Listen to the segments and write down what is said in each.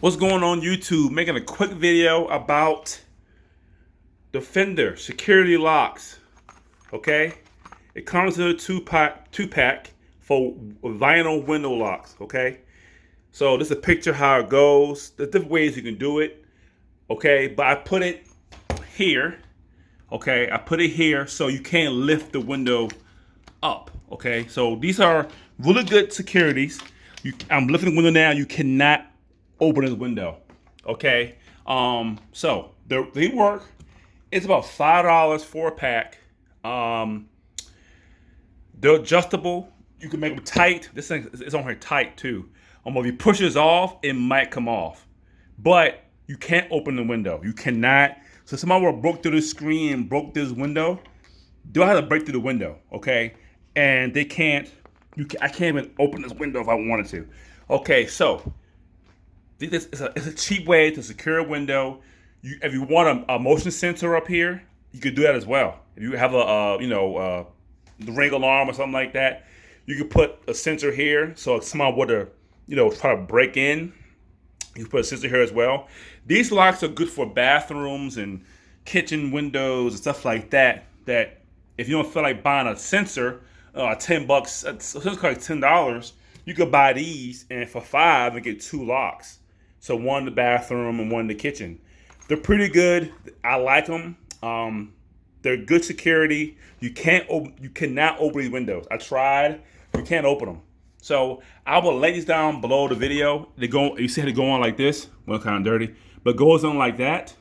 What's going on YouTube? Making a quick video about Defender security locks. Okay, it comes in a two pack for vinyl window locks. Okay, so this is a picture how it goes. There's different ways you can do it. Okay, but I put it here. Okay, I put it here so you can't lift the window up. Okay, so these are really good securities. I'm lifting the window now. You cannot open this window. Okay, so they work. It's about $5 for a pack. They're adjustable. You can make them tight. This thing is on here tight too. If you push this off, it might come off, but you can't open the window. You cannot. So somebody would have broke through the screen and broke this window. They'll have to break through the window, okay? And they can't. I can't even open this window if I wanted to. Okay, so it's a cheap way to secure a window. If you want a motion sensor up here, you could do that as well. If you have the ring alarm or something like that, you could put a sensor here. So if someone were to, try to break in, you can put a sensor here as well. These locks are good for bathrooms and kitchen windows and stuff like that. That if you don't feel like buying a sensor, $10, a sensor costs $10. You could buy these, and for $5 and get two locks. So one in the bathroom and one in the kitchen. They're pretty good. I like them. They're good security. You cannot open these windows. I tried. You can't open them. So I will lay these down below the video. You see how they go on like this? Well, kind of dirty, but it goes on like that,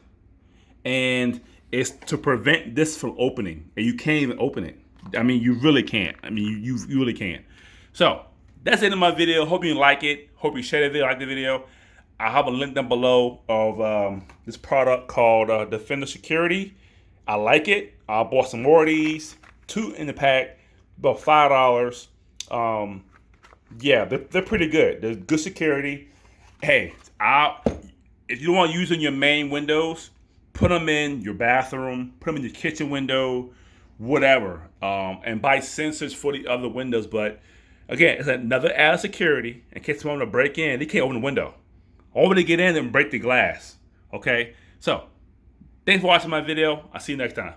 and it's to prevent this from opening. And you can't even open it. I mean, you really can't. I mean, you really can't. So that's the end of my video. Hope you like it. Hope you share the video, like the video. I have a link down below of this product called Defender Security. I like it. I bought some more of these, 2 in the pack, about $5. Yeah, they're pretty good. They're good security. Hey, if you don't want to use in your main windows, put them in your bathroom, put them in your kitchen window, whatever, and buy sensors for the other windows. But again, it's another added security in case someone to break in. They can't open the window. Only to get in and break the glass. Okay, so thanks for watching my video. I'll see you next time.